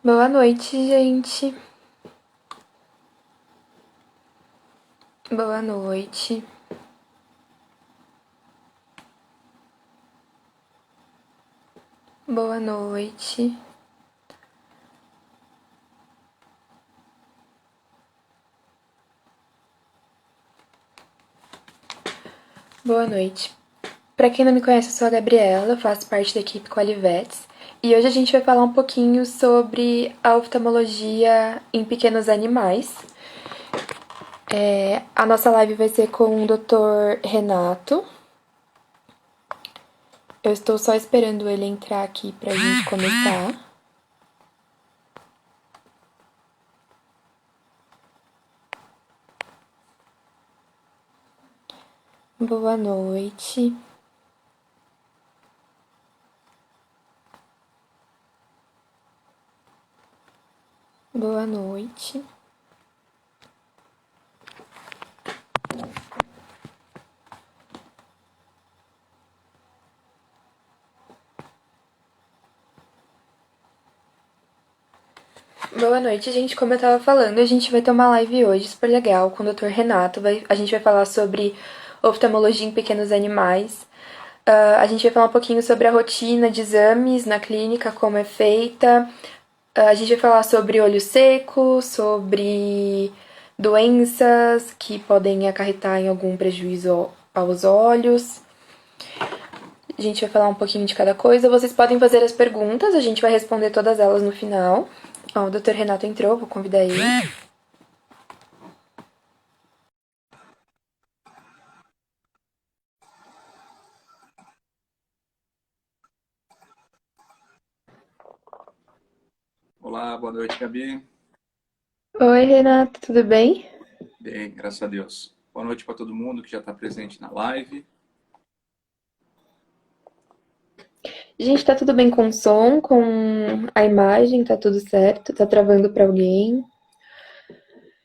Boa noite, gente. Boa noite. Boa noite. Boa noite. Para quem não me conhece, eu sou a Gabriela, faço parte da equipe Qualivetes e hoje a gente vai falar um pouquinho sobre a oftalmologia em pequenos animais. A nossa live vai ser com o Dr. Renato. Eu estou só esperando ele entrar aqui pra gente começar. Boa noite. Boa noite. Boa noite, gente. Como eu tava falando, a gente vai ter uma live hoje super legal com o Dr. Renato. A gente vai falar sobre oftalmologia em pequenos animais. A gente vai falar um pouquinho sobre a rotina de exames na clínica, como é feita. A gente vai falar sobre olho seco, sobre doenças que podem acarretar em algum prejuízo aos olhos. A gente vai falar um pouquinho de cada coisa. Vocês podem fazer as perguntas, a gente vai responder todas elas no final. Ó, o Dr. Renato entrou, vou convidar ele. Olá, boa noite, Gabi. Oi, Renato, tudo bem? Bem, graças a Deus. Boa noite para todo mundo que já está presente na live. Gente, tá tudo bem com o som, com a imagem, tá tudo certo? Tá travando pra alguém?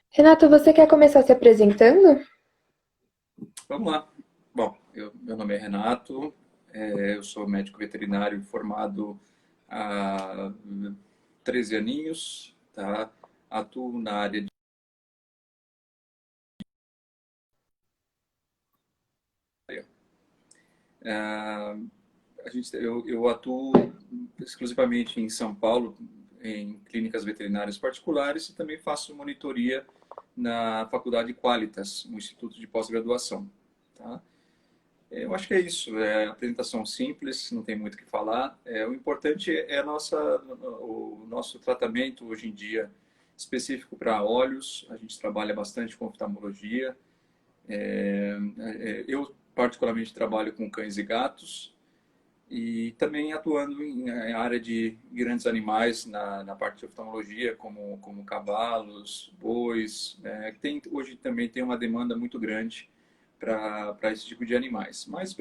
Renato, você quer começar se apresentando? Vamos lá. Bom, meu nome é Renato, eu sou médico veterinário formado há 13 aninhos, tá? Atuo na área de... ah, eu atuo exclusivamente em São Paulo, em clínicas veterinárias particulares e também faço monitoria na Faculdade Qualitas, um instituto de pós-graduação, tá? Eu acho que é isso. É apresentação simples, não tem muito o que falar. O importante é o nosso tratamento hoje em dia específico para olhos. A gente trabalha bastante com oftalmologia. Eu particularmente trabalho com cães e gatos e também atuando em área de grandes animais na parte de oftalmologia, como cavalos, bois. Hoje também tem uma demanda muito grande para esse tipo de animais. Mas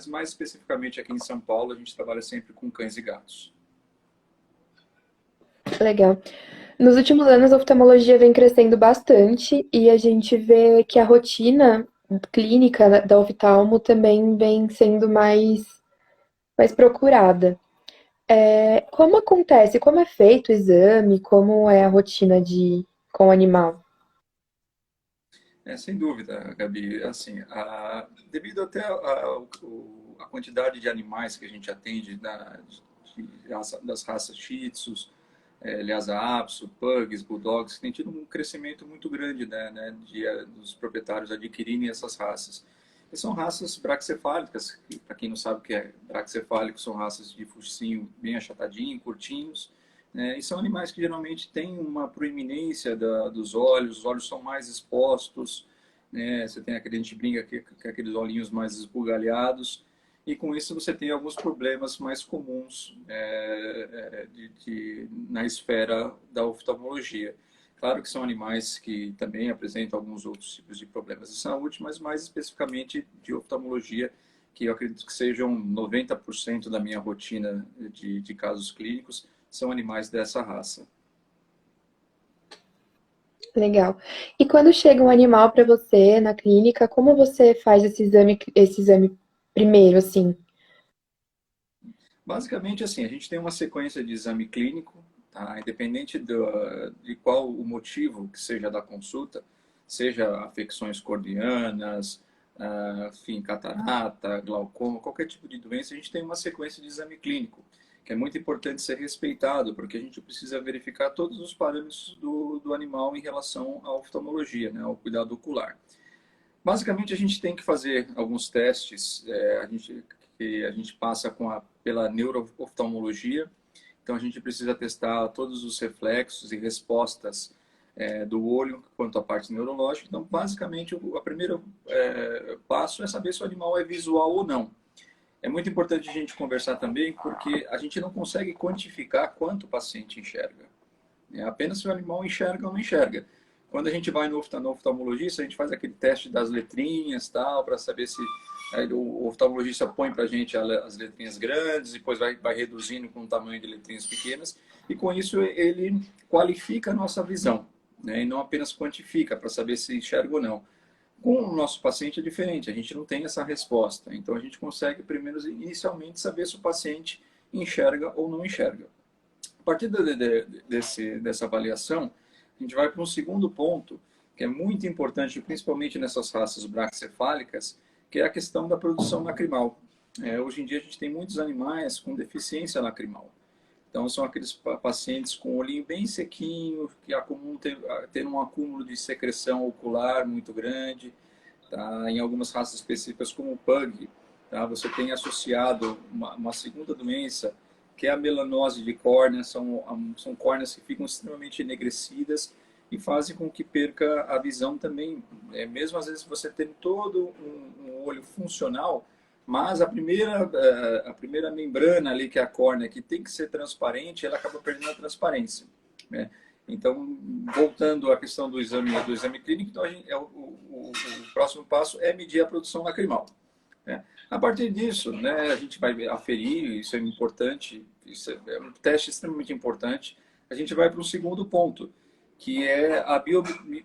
mais especificamente aqui em São Paulo, a gente trabalha sempre com cães e gatos. Legal. Nos últimos anos, a oftalmologia vem crescendo bastante e a gente vê que a rotina clínica da oftalmo também vem sendo mais procurada. Como acontece, como é feito o exame, como é a rotina com o animal? Sem dúvida, Gabi. Assim, devido até a quantidade de animais que a gente atende das raças Shih Tzus, Lhasa Apso, Pugs, Bulldogs, tem tido um crescimento muito grande, dos proprietários adquirirem essas raças. E são raças braquicefálicas, que, para quem não sabe o que é braquicefálico, são raças de focinho bem achatadinho, curtinhos, né? E são animais que geralmente têm uma proeminência dos olhos, os olhos são mais expostos, né? Você tem aquele, a gente brinca que aqueles olhinhos mais esbugalhados, e com isso você tem alguns problemas mais comuns na esfera da oftalmologia. Claro que são animais que também apresentam alguns outros tipos de problemas de saúde, mas mais especificamente de oftalmologia, que eu acredito que sejam 90% da minha rotina de casos clínicos, são animais dessa raça. Legal. E quando chega um animal para você na clínica, como você faz esse exame primeiro, assim? Basicamente, assim, a gente tem uma sequência de exame clínico, tá? Independente de qual o motivo que seja da consulta, seja afecções corneanas, enfim, catarata, glaucoma, qualquer tipo de doença, a gente tem uma sequência de exame clínico, que é muito importante ser respeitado, porque a gente precisa verificar todos os parâmetros do animal em relação à oftalmologia, né, ao cuidado ocular. Basicamente, a gente tem que fazer alguns testes, que a gente passa pela neurooftalmologia. Então, a gente precisa testar todos os reflexos e respostas do olho quanto à parte neurológica. Então, basicamente, o primeiro passo é saber se o animal é visual ou não. É muito importante a gente conversar também, porque a gente não consegue quantificar quanto o paciente enxerga. É apenas se o animal enxerga ou não enxerga. Quando a gente vai no oftalmologista, a gente faz aquele teste das letrinhas, tal, para saber se o oftalmologista põe para a gente as letrinhas grandes, depois vai reduzindo com o tamanho de letrinhas pequenas, e com isso ele qualifica a nossa visão, né, e não apenas quantifica para saber se enxerga ou não. Com o nosso paciente é diferente, a gente não tem essa resposta, então a gente consegue primeiro, inicialmente, saber se o paciente enxerga ou não enxerga. A partir dessa avaliação, a gente vai para um segundo ponto, que é muito importante, principalmente nessas raças braquicefálicas, que é a questão da produção lacrimal. Hoje em dia a gente tem muitos animais com deficiência lacrimal. Então são aqueles pacientes com o olhinho bem sequinho, que acumulam ter um acúmulo de secreção ocular muito grande. Tá? Em algumas raças específicas, como o Pug, tá? Você tem associado uma segunda doença, que é a melanose de córnea. São córneas que ficam extremamente enegrecidas e fazem com que perca a visão também. Mesmo às vezes você tem todo um olho funcional, mas a primeira membrana ali, que é a córnea, que tem que ser transparente, ela acaba perdendo a transparência, né? Então, voltando à questão do exame clínico, então o próximo passo é medir a produção lacrimal, né? A partir disso, né, a gente vai aferir, isso é importante, isso é um teste extremamente importante. A gente vai para um segundo ponto, que é a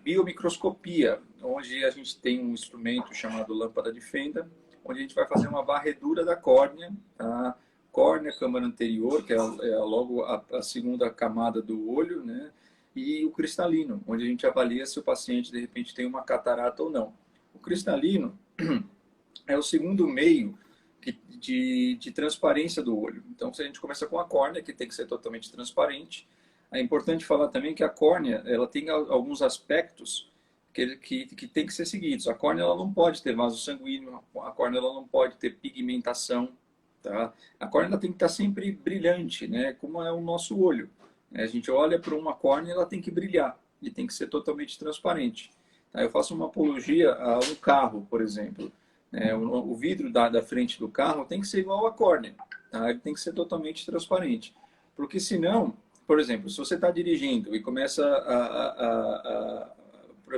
biomicroscopia, onde a gente tem um instrumento chamado lâmpada de Fenda, onde a gente vai fazer uma varredura da córnea, tá? Córnea, câmara anterior, que é logo a segunda camada do olho, né? E o cristalino, onde a gente avalia se o paciente, de repente, tem uma catarata ou não. O cristalino é o segundo meio de transparência do olho. Então, se a gente começa com a córnea, que tem que ser totalmente transparente, é importante falar também que a córnea, ela tem alguns aspectos que tem que ser seguidos. A córnea, ela não pode ter vaso sanguíneo, a córnea, ela não pode ter pigmentação, tá? A córnea, ela tem que estar sempre brilhante, né? Como é o nosso olho. A gente olha para uma córnea, ela tem que brilhar e tem que ser totalmente transparente. Tá? Eu faço uma apologia a um carro, por exemplo. O vidro da frente do carro tem que ser igual à córnea, tá? Ele tem que ser totalmente transparente. Porque senão, por exemplo, se você está dirigindo e começa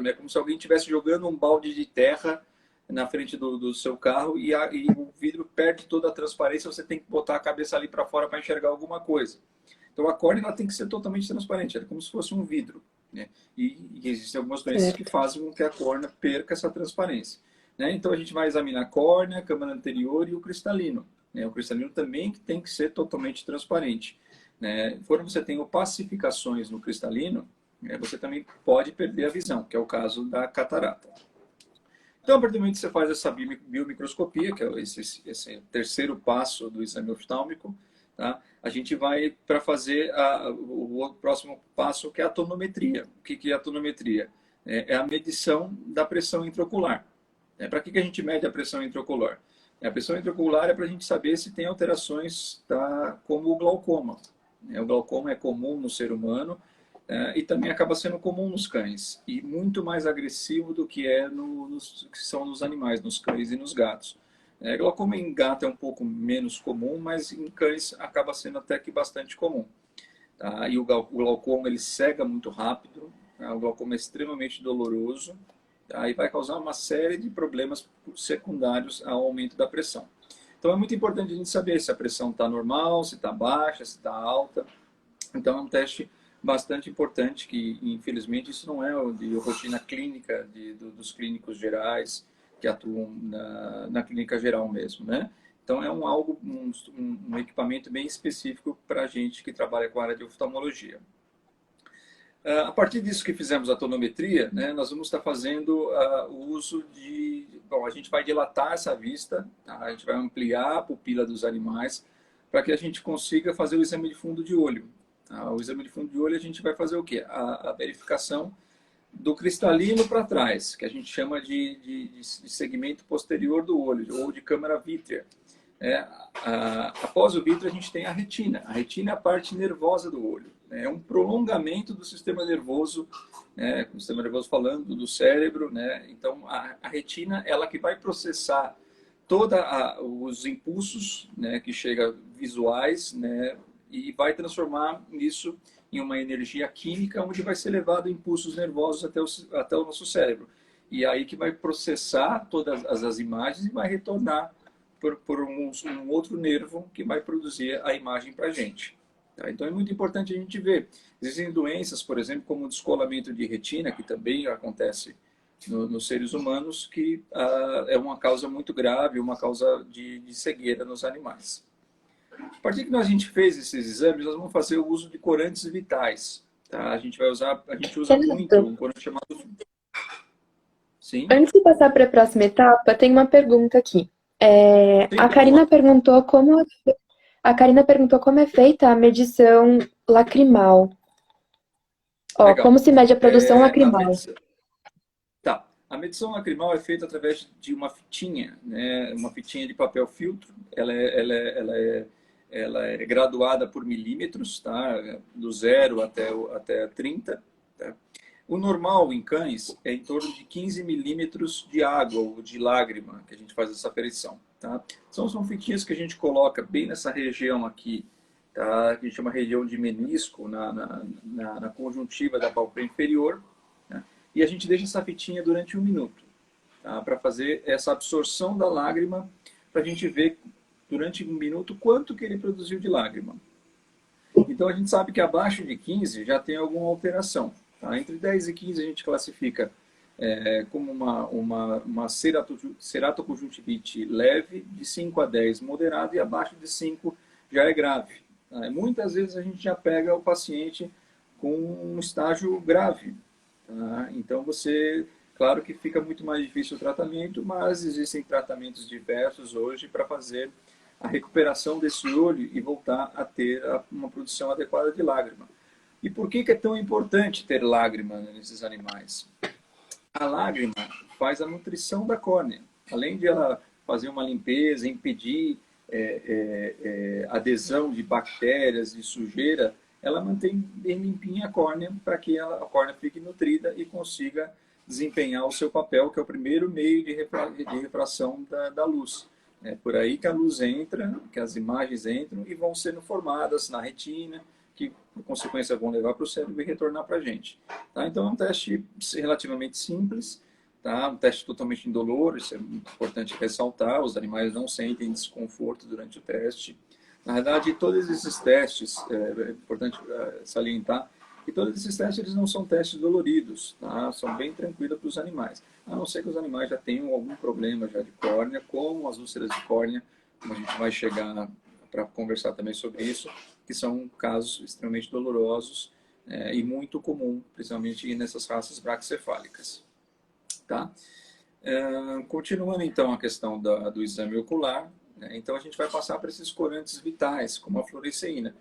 é como se alguém estivesse jogando um balde de terra na frente do seu carro e o vidro perde toda a transparência, você tem que botar a cabeça ali para fora para enxergar alguma coisa. Então a córnea, ela tem que ser totalmente transparente, é como se fosse um vidro, né? E existem algumas doenças que fazem com que a córnea perca essa transparência, né? Então a gente vai examinar a córnea, a câmara anterior e o cristalino, né? O cristalino também tem que ser totalmente transparente, né? Quando você tem opacificações no cristalino, você também pode perder a visão, que é o caso da catarata. Então, a partir do momento que você faz essa biomicroscopia, que é esse terceiro passo do exame oftálmico, tá? A gente vai para fazer o próximo passo, que é a tonometria. O que é a tonometria? É a medição da pressão intraocular. Para que a gente mede a pressão intraocular? A pressão intraocular é para a gente saber se tem alterações, tá, como o glaucoma. O glaucoma é comum no ser humano, e também acaba sendo comum nos cães, e muito mais agressivo do que que são nos animais, nos cães e nos gatos. Glaucoma em gato é um pouco menos comum, mas em cães acaba sendo até que bastante comum. Tá? E o glaucoma, ele cega muito rápido, tá? O glaucoma é extremamente doloroso, tá? E vai causar uma série de problemas secundários ao aumento da pressão. Então é muito importante a gente saber se a pressão está normal, se está baixa, se está alta. Então é um teste bastante importante, que infelizmente isso não é de rotina clínica dos clínicos gerais que atuam na clínica geral mesmo, né? Então, é um equipamento bem específico para a gente que trabalha com a área de oftalmologia. A partir disso que fizemos a tonometria, né, nós vamos estar fazendo o uso de... Bom, a gente vai dilatar essa vista, tá? A gente vai ampliar a pupila dos animais para que a gente consiga fazer o exame de fundo de olho. Tá? O exame de fundo de olho a gente vai fazer o quê? A verificação do cristalino para trás, que a gente chama de segmento posterior do olho, ou de câmara vítrea. Após o vítreo, a gente tem a retina. A retina é a parte nervosa do olho. É um prolongamento do sistema nervoso, né? O sistema nervoso falando do cérebro. Né? Então, a retina ela que vai processar todos os impulsos, né, que chegam visuais, né, e vai transformar isso em uma energia química, onde vai ser levado impulsos nervosos até o nosso cérebro. E aí que vai processar todas as imagens e vai retornar por um outro nervo que vai produzir a imagem para a gente. Tá? Então é muito importante a gente ver. Existem doenças, por exemplo, como o descolamento de retina, que também acontece nos seres humanos, que é uma causa muito grave, uma causa de cegueira nos animais. A partir que a gente fez esses exames, nós vamos fazer o uso de corantes vitais. Tá? A gente usa muito Renato, um corante chamado... Sim? antes de passar para a próxima etapa, tem uma pergunta aqui. Sim, pode falar. A Karina perguntou como é feita a medição lacrimal. Ó, Legal. como se mede a produção A lacrimal? medição, tá. A medição lacrimal é feita através de uma fitinha, né? Uma fitinha de papel filtro. Ela é graduada por milímetros, tá? Do 0 até 30. Tá? O normal em cães é em torno de 15 milímetros de água ou de lágrima que a gente faz essa aferição. Tá? São fitinhas que a gente coloca bem nessa região aqui, tá? Que a gente chama região de menisco, na conjuntiva da pálpebra inferior. Né? E a gente deixa essa fitinha durante 1 minuto, tá? Para fazer essa absorção da lágrima, para a gente ver durante 1 minuto quanto que ele produziu de lágrima. Então a gente sabe que abaixo de 15 já tem alguma alteração. Tá? Entre 10 e 15 a gente classifica como uma ceratoconjuntivite leve, de 5 a 10 moderado, e abaixo de 5 já é grave. Tá? Muitas vezes a gente já pega o paciente com um estágio grave. Tá? Então claro que fica muito mais difícil o tratamento, mas existem tratamentos diversos hoje para fazer a recuperação desse olho e voltar a ter uma produção adequada de lágrima. E por que é tão importante ter lágrima nesses animais? A lágrima faz a nutrição da córnea. Além de ela fazer uma limpeza, impedir adesão de bactérias, de sujeira, ela mantém bem limpinha a córnea para que a córnea fique nutrida e consiga desempenhar o seu papel, que é o primeiro meio de refração da luz. É por aí que a luz entra, que as imagens entram e vão sendo formadas na retina, que por consequência vão levar para o cérebro e retornar para a gente. Tá? Então é um teste relativamente simples, tá? Um teste totalmente indolor, isso é muito importante ressaltar, os animais não sentem desconforto durante o teste. Na verdade, todos esses testes, é importante salientar, que todos esses testes eles não são testes doloridos, tá? São bem tranquilos para os animais. A não ser que os animais já tenham algum problema já de córnea, como as úlceras de córnea, como a gente vai chegar para conversar também sobre isso, que são casos extremamente dolorosos e muito comum, principalmente nessas raças braquicefálicas. Tá? Continuando então a questão do exame ocular, né? Então a gente vai passar para esses corantes vitais, como a fluoresceína.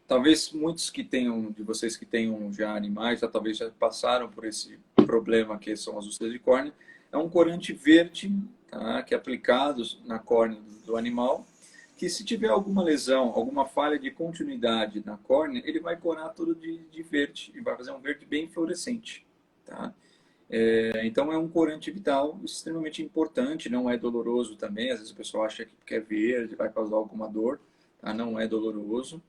Talvez muitos de vocês que tenham já animais, talvez já passaram por esse problema que são as úlceras de córnea. É um corante verde, tá? Que é aplicado na córnea do animal, que se tiver alguma lesão, alguma falha de continuidade na córnea, ele vai corar tudo de verde e vai fazer um verde bem fluorescente. Tá? Então é um corante vital extremamente importante, não é doloroso também. Às vezes o pessoal acha que é verde, vai causar alguma dor, tá? Não é doloroso.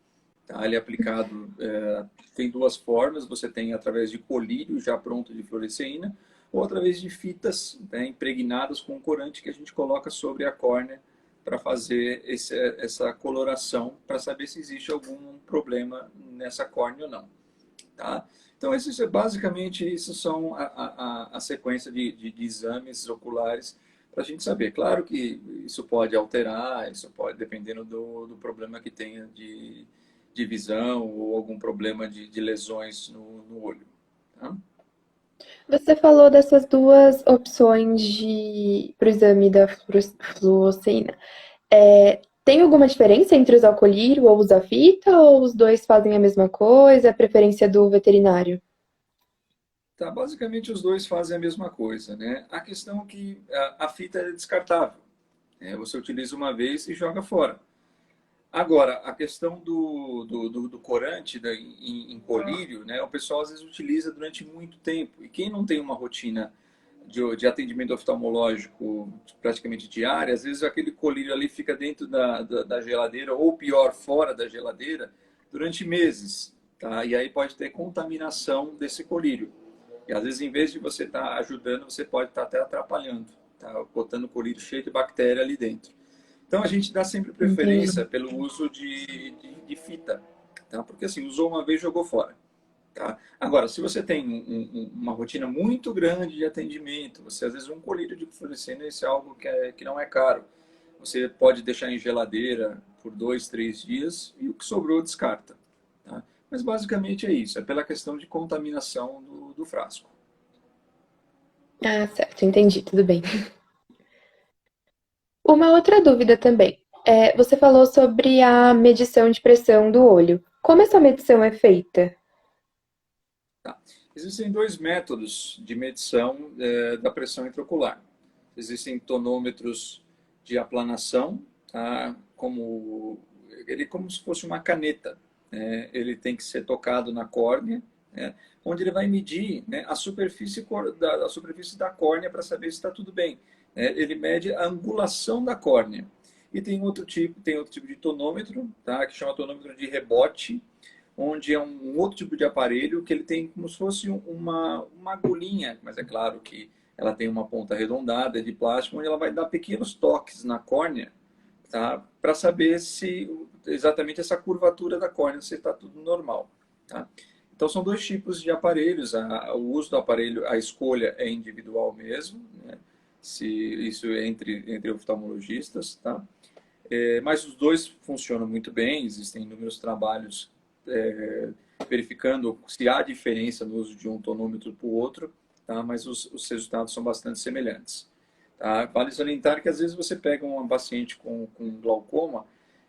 Tá? Ele é aplicado, tem duas formas, você tem através de colírio já pronto de fluoresceína, ou através de fitas, né, impregnadas com corante que a gente coloca sobre a córnea para fazer essa coloração, para saber se existe algum problema nessa córnea ou não. Tá? Então, basicamente, isso são a sequência de exames oculares para a gente saber. Claro que isso pode alterar, isso pode, dependendo do problema que tenha de visão ou algum problema de lesões no olho. Tá? Você falou dessas duas opções para o exame da fluorescina. Tem alguma diferença entre usar o colírio ou usar fita, ou os dois fazem a mesma coisa? É a preferência do veterinário? Tá, basicamente os dois fazem a mesma coisa, né? A questão é que a fita é descartável, né? Você utiliza uma vez e joga fora. Agora, a questão do corante em colírio, né? O pessoal às vezes utiliza durante muito tempo. E quem não tem uma rotina de atendimento oftalmológico praticamente diária, às vezes aquele colírio ali fica dentro da geladeira, ou pior, fora da geladeira, durante meses. Tá? E aí pode ter contaminação desse colírio. E às vezes, em vez de você estar ajudando, você pode estar até atrapalhando, tá? Botando o colírio cheio de bactéria ali dentro. Então a gente dá sempre Entendi. preferência pelo uso de fita, tá? Porque assim, usou uma vez, jogou fora. Tá? Agora, se você tem uma rotina muito grande de atendimento, você às vezes um colírio de fluorescência isso é algo que não é caro. Você pode deixar em geladeira por 2, 3 dias e o que sobrou descarta. Tá? Mas basicamente é isso, é pela questão de contaminação do frasco. Ah, certo, entendi, tudo bem. Uma outra dúvida também. Você falou sobre a medição de pressão do olho. Como essa medição é feita? Tá? Existem dois métodos de medição da pressão intraocular. Existem tonômetros de aplanação, tá? Ele é como se fosse uma caneta. Né? Ele tem que ser tocado na córnea, né? Onde ele vai medir, né, a superfície da córnea para saber se está tudo bem. Né? Ele mede a angulação da córnea. E tem outro tipo de tonômetro, tá? Que chama tonômetro de rebote, onde é um outro tipo de aparelho que ele tem como se fosse uma agulhinha, mas é claro que ela tem uma ponta arredondada de plástico, onde ela vai dar pequenos toques na córnea, tá? Para saber se exatamente essa curvatura da córnea, se está tudo normal. Tá? Então são dois tipos de aparelhos, o uso do aparelho, a escolha é individual mesmo, né? Se isso é entre oftalmologistas, tá? Mas os dois funcionam muito bem, existem inúmeros trabalhos é, verificando se há diferença no uso de um tonômetro para o outro, tá? Mas os resultados são bastante semelhantes. Tá? Vale salientar que às vezes você pega uma paciente com glaucoma,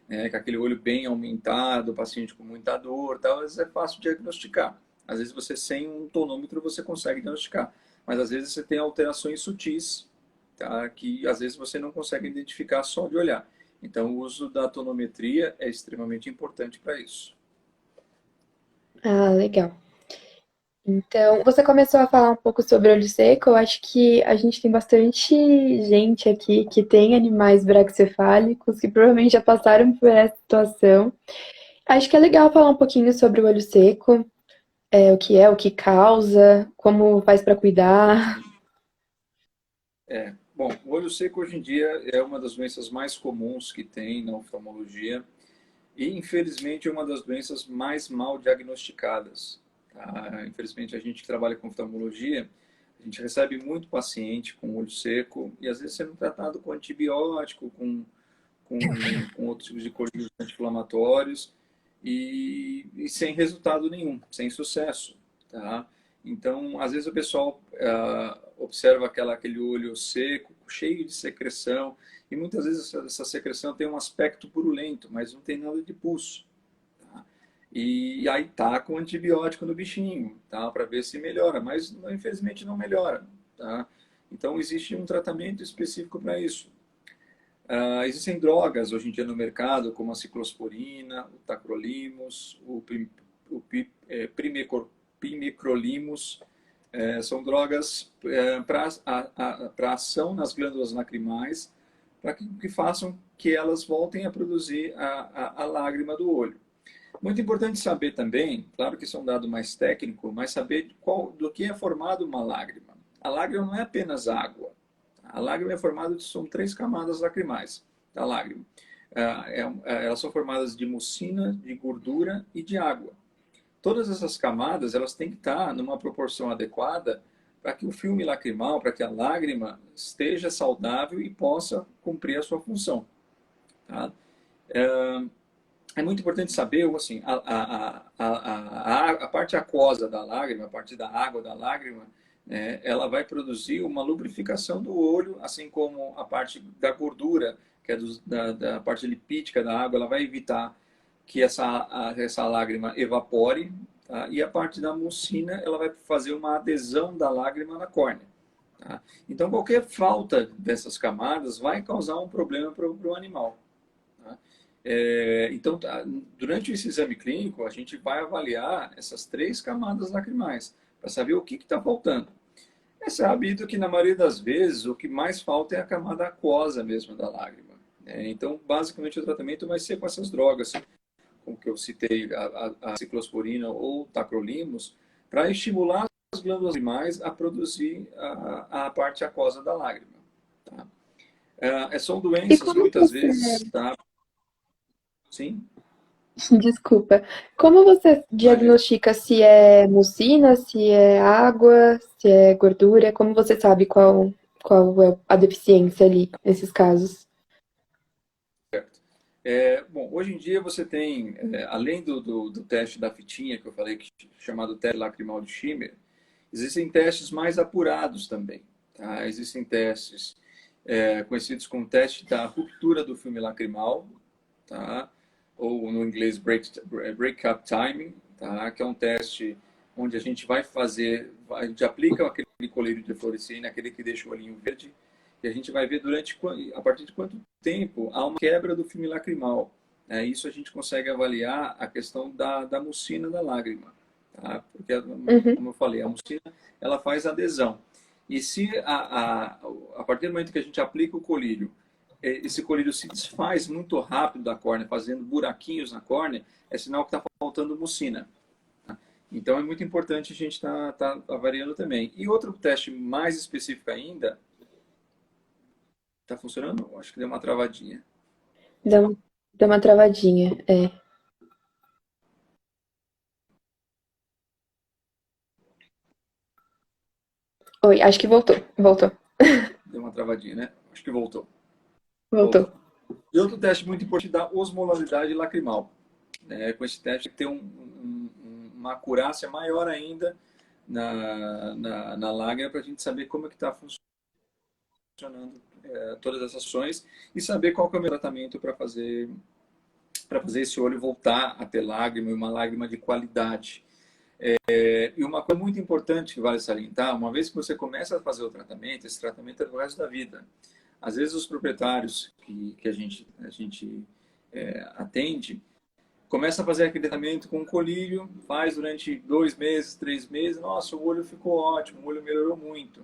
com aquele olho bem aumentado, paciente com muita dor, tal, às vezes é fácil diagnosticar. Às vezes você sem um tonômetro você consegue diagnosticar, mas às vezes você tem alterações sutis, tá? Que às vezes você não consegue identificar só de olhar. Então, o uso da tonometria é extremamente importante para isso. Ah, legal. Então, você começou a falar um pouco sobre olho seco. Eu acho que a gente tem bastante gente aqui que tem animais braquicefálicos que provavelmente já passaram por essa situação. Acho que é legal falar um pouquinho sobre o olho seco, o que causa, como faz para cuidar. Sim. Bom, o olho seco hoje em dia é uma das doenças mais comuns que tem na oftalmologia e, infelizmente, é uma das doenças mais mal diagnosticadas. Tá? Infelizmente, a gente que trabalha com oftalmologia, a gente recebe muito paciente com olho seco e, às vezes, sendo tratado com antibiótico, com outros tipos de corticoides anti-inflamatórios e sem resultado nenhum, sem sucesso. Tá? Então, às vezes o pessoal observa aquele olho seco, cheio de secreção, e muitas vezes essa secreção tem um aspecto purulento, mas não tem nada de pulso. Tá? E aí tá com antibiótico no bichinho, tá? Para ver se melhora, mas infelizmente não melhora. Tá? Então, existe um tratamento específico para isso. Existem drogas hoje em dia no mercado, como a ciclosporina, o tacrolimus, pimecrolimus. São drogas para ação nas glândulas lacrimais, para que façam que elas voltem a produzir a lágrima do olho. Muito importante saber também, claro que isso é um dado mais técnico, mas saber do que é formado uma lágrima. A lágrima não é apenas água. A lágrima é formada são 3 camadas lacrimais da lágrima. Elas são formadas de mucina, de gordura e de água. Todas essas camadas elas têm que estar numa proporção adequada para que o filme lacrimal, para que a lágrima esteja saudável e possa cumprir a sua função. Tá? É muito importante saber, assim, a parte aquosa da lágrima, a parte da água da lágrima, né, ela vai produzir uma lubrificação do olho, assim como a parte da gordura, que é da parte lipídica da água, ela vai evitar que essa lágrima evapore, tá? E a parte da mucina, ela vai fazer uma adesão da lágrima na córnea. Tá? Então, qualquer falta dessas camadas vai causar um problema para o animal. Tá? Então, durante esse exame clínico, a gente vai avaliar essas 3 camadas lacrimais para saber o que está faltando. É sabido que, na maioria das vezes, o que mais falta é a camada aquosa mesmo da lágrima. Então, basicamente, o tratamento vai ser com essas drogas, como que eu citei, a ciclosporina ou tacrolimus, para estimular as glândulas lacrimais a produzir a parte aquosa da lágrima. Tá? São E doenças, como muitas você... vezes, tá? Sim? Desculpa. Como você Imagina. diagnostica se é mucina, se é água, se é gordura? Como você sabe qual é a deficiência ali nesses casos? Bom, hoje em dia você tem, além do teste da fitinha que eu falei, chamado teste lacrimal de Schimmer, existem testes mais apurados também. Tá? Existem testes conhecidos como teste da ruptura do filme lacrimal, tá? Ou no inglês break-up timing, tá? Que é um teste onde a gente vai fazer, a gente aplica aquele colírio de fluorescina, aquele que deixa o olhinho verde, e a gente vai ver a partir de quanto tempo há uma quebra do filme lacrimal. Isso a gente consegue avaliar a questão da mucina da lágrima. Tá? Porque, Uhum. como eu falei, a mucina ela faz adesão. E se a partir do momento que a gente aplica o colírio, esse colírio se desfaz muito rápido da córnea, fazendo buraquinhos na córnea, é sinal que está faltando mucina. Tá? Então é muito importante a gente estar avaliando também. E outro teste mais específico ainda. Tá funcionando? Acho que deu uma travadinha. Dá uma travadinha, é. Oi, acho que voltou. Voltou. Deu uma travadinha, né? Acho que voltou. Voltou. Voltou. E outro teste muito importante da osmolaridade lacrimal. Com esse teste tem uma acurácia maior ainda na lágrima para a gente saber como é que está funcionando todas essas ações e saber qual que é o melhor tratamento para fazer esse olho voltar a ter lágrima e uma lágrima de qualidade. E uma coisa muito importante que vale salientar, uma vez que você começa a fazer o tratamento, esse tratamento é do resto da vida. Às vezes os proprietários que a gente atende, começa a fazer aquele tratamento com colírio, faz durante 2 meses, 3 meses, nossa, o olho ficou ótimo, o olho melhorou muito.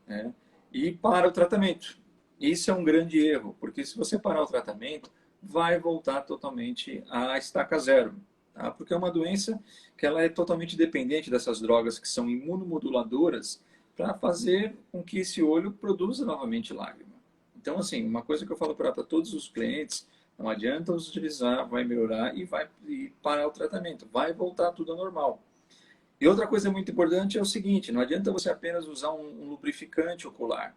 Né? E para o tratamento. Isso é um grande erro, porque se você parar o tratamento, vai voltar totalmente à estaca zero. Tá? Porque é uma doença que ela é totalmente dependente dessas drogas que são imunomoduladoras para fazer com que esse olho produza novamente lágrima. Então, assim, uma coisa que eu falo para todos os clientes, não adianta os utilizar, vai melhorar e parar o tratamento. Vai voltar tudo ao normal. E outra coisa muito importante é o seguinte, não adianta você apenas usar um lubrificante ocular.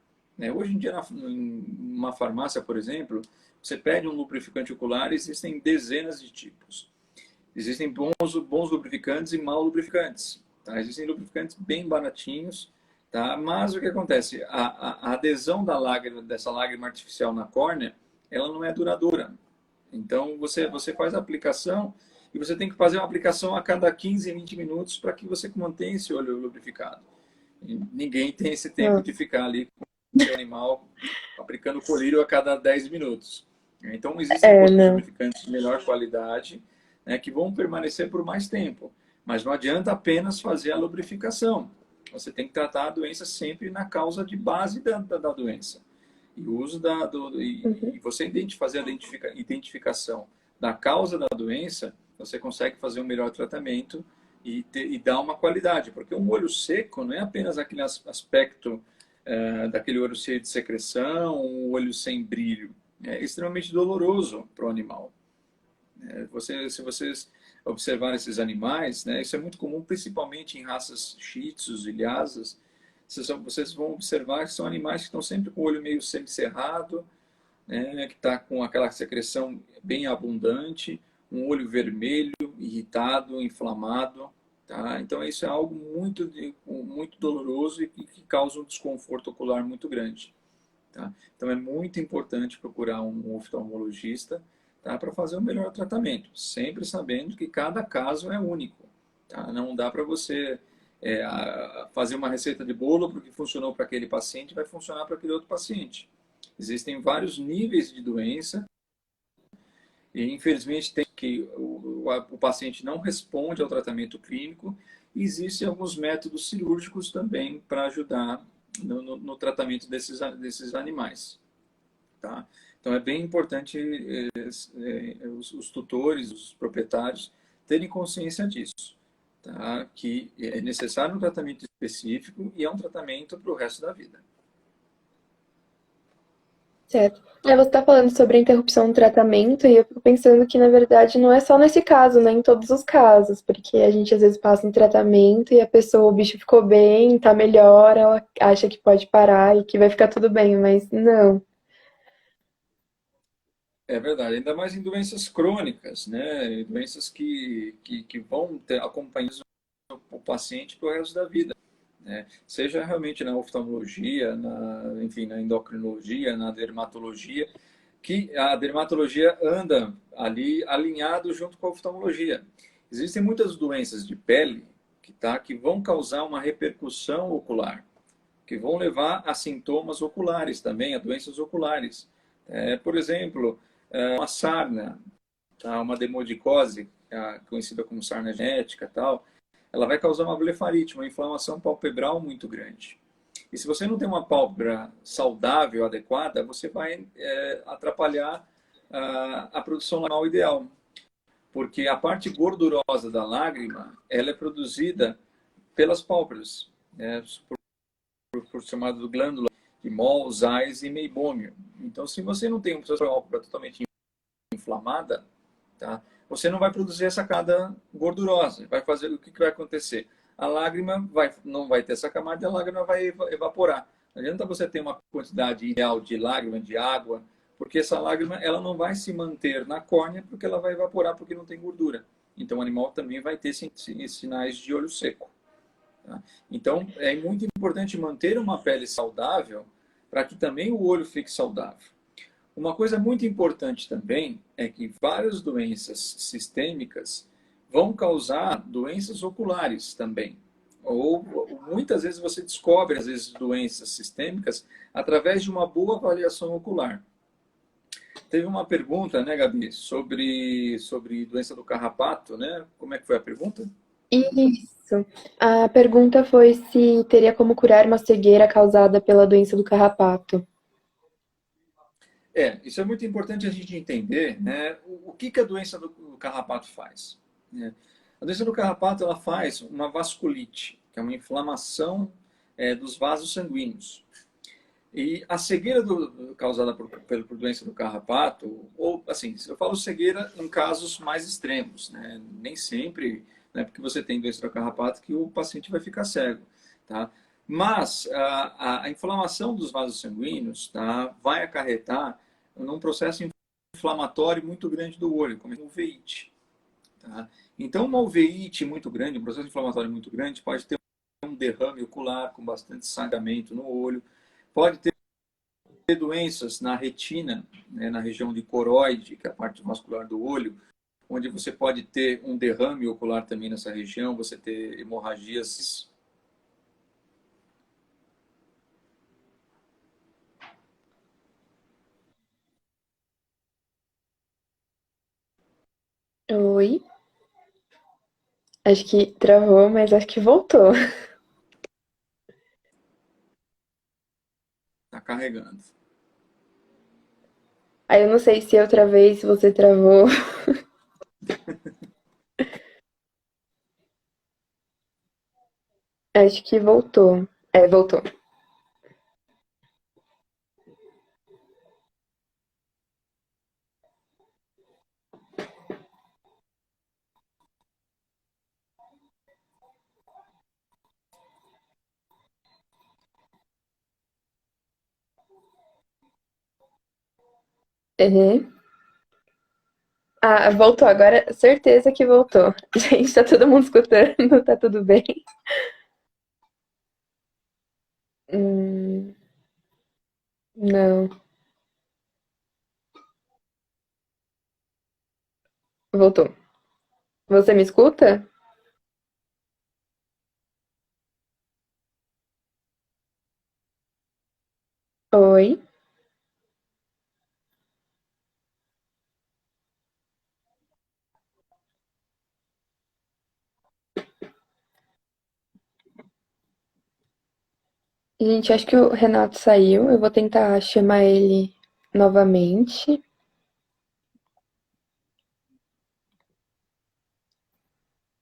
Hoje em dia, em uma farmácia, por exemplo, você pede um lubrificante ocular, existem dezenas de tipos. Existem bons lubrificantes e maus lubrificantes. Tá? Existem lubrificantes bem baratinhos, tá? Mas o que acontece? A adesão dessa lágrima artificial na córnea, ela não é duradoura. Então, você faz a aplicação e você tem que fazer uma aplicação a cada 15, 20 minutos para que você mantenha esse olho lubrificado. E ninguém tem esse tempo de ficar ali com o seu animal aplicando colírio a cada 10 minutos. Então, existem É, outros não. lubrificantes de melhor qualidade, né, que vão permanecer por mais tempo. Mas não adianta apenas fazer a lubrificação. Você tem que tratar a doença sempre na causa de base da doença. E o uso Uhum. e você fazer a identificação da causa da doença, você consegue fazer um melhor tratamento e dar uma qualidade. Porque um olho seco não é apenas aquele aspecto daquele olho cheio de secreção, um olho sem brilho. É extremamente doloroso para o animal. Se vocês observarem esses animais, né, isso é muito comum, principalmente em raças shih tzus e lhasas, vocês vão observar que são animais que estão sempre com o olho meio semicerrado, né, que está com aquela secreção bem abundante, um olho vermelho, irritado, inflamado. Tá? Então, isso é algo muito doloroso e que causa um desconforto ocular muito grande. Tá? Então, é muito importante procurar um oftalmologista, tá, para fazer o melhor tratamento, sempre sabendo que cada caso é único. Tá? Não dá para você fazer uma receita de bolo porque funcionou para aquele paciente, vai funcionar para aquele outro paciente. Existem vários níveis de doença e, infelizmente, tem que o paciente não responde ao tratamento clínico e existem alguns métodos cirúrgicos também para ajudar no tratamento desses animais. Tá? Então, é bem importante os tutores, os proprietários, terem consciência disso. Tá? Que é necessário um tratamento específico e é um tratamento para o resto da vida. Certo. Você está falando sobre a interrupção do tratamento e eu fico pensando que, na verdade, não é só nesse caso, né? Em todos os casos, porque a gente às vezes passa um tratamento e a pessoa, o bicho ficou bem, tá melhor, ela acha que pode parar e que vai ficar tudo bem, mas não. É verdade, ainda mais em doenças crônicas, né? Doenças que vão acompanhando o paciente para o resto da vida. Né? Seja realmente na oftalmologia, enfim, na endocrinologia, na dermatologia, que a dermatologia anda ali alinhado junto com a oftalmologia. Existem muitas doenças de pele que vão causar uma repercussão ocular, que vão levar a sintomas oculares também, a doenças oculares. Por exemplo, uma sarna, tá? Uma demodicose, conhecida como sarna genética, tal, ela vai causar uma blefarite, uma inflamação palpebral muito grande. E se você não tem uma pálpebra saudável, adequada, você vai atrapalhar a produção normal ideal. Porque a parte gordurosa da lágrima, ela é produzida pelas pálpebras, né, por chamado glândula de Moll, Zeiss e Meibômio. Então, se você não tem uma pálpebra totalmente inflamada, tá, você não vai produzir essa camada gordurosa. Vai fazer o que vai acontecer? A lágrima não vai ter essa camada e a lágrima vai evaporar. Não adianta você ter uma quantidade ideal de lágrima, de água, porque essa lágrima ela não vai se manter na córnea porque ela vai evaporar porque não tem gordura. Então o animal também vai ter sinais de olho seco. Tá? Então é muito importante manter uma pele saudável para que também o olho fique saudável. Uma coisa muito importante também é que várias doenças sistêmicas vão causar doenças oculares também. Ou muitas vezes você descobre, às vezes, doenças sistêmicas através de uma boa avaliação ocular. Teve uma pergunta, né, Gabi, sobre doença do carrapato, né? Como é que foi a pergunta? Isso. A pergunta foi se teria como curar uma cegueira causada pela doença do carrapato. Isso é muito importante a gente entender, né, o que a doença do carrapato faz. Né? A doença do carrapato ela faz uma vasculite, que é uma inflamação dos vasos sanguíneos. E a cegueira causada por doença do carrapato, ou assim, eu falo cegueira em casos mais extremos, né? Nem sempre, né, porque você tem doença do carrapato que o paciente vai ficar cego, tá? Mas a inflamação dos vasos sanguíneos, tá, vai acarretar num processo inflamatório muito grande do olho, como uma uveíte, tá? Então, uma uveíte muito grande, um processo inflamatório muito grande, pode ter um derrame ocular com bastante sangramento no olho, pode ter doenças na retina, né, na região de coroide, que é a parte vascular do olho, onde você pode ter um derrame ocular também nessa região, você ter hemorragias. Oi? Acho que travou, mas acho que voltou. Está carregando. Aí eu não sei se outra vez você travou. Acho que voltou. É, voltou. Uhum. Ah, voltou agora. Certeza que voltou. Gente, tá todo mundo escutando, tá tudo bem? Hum, não. Voltou. Você me escuta? Oi. Gente, acho que o Renato saiu. Eu vou tentar chamar ele novamente.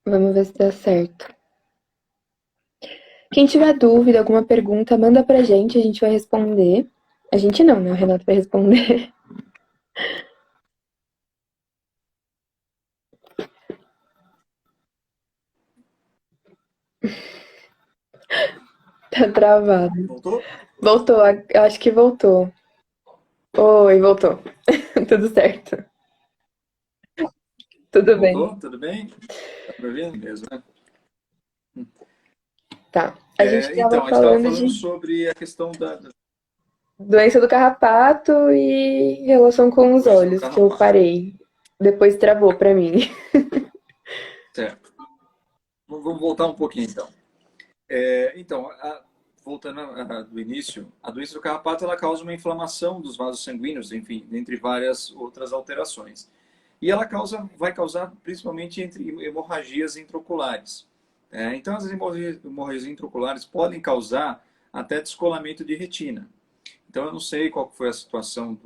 Vamos ver se dá certo. Quem tiver dúvida, alguma pergunta, manda pra gente, a gente vai responder. A gente não, né? O Renato vai responder. Tá travado. Voltou? Voltou, acho que voltou. Oi, voltou. Tudo certo. Tudo bem. Voltou? Tudo bem? Tá me ouvindo mesmo, né? Tá. A gente tava Então, a gente estava falando falando de sobre a questão da doença do carrapato e relação com os doença do olhos, que eu carrapato. parei. Depois travou pra mim. Certo. Vamos voltar um pouquinho, então. Então, voltando do início, a doença do carrapato ela causa uma inflamação dos vasos sanguíneos, enfim, entre várias outras alterações. E ela vai causar principalmente entre hemorragias intraoculares. Então, as hemorragias intraoculares podem causar até descolamento de retina. Então, eu não sei qual foi a situação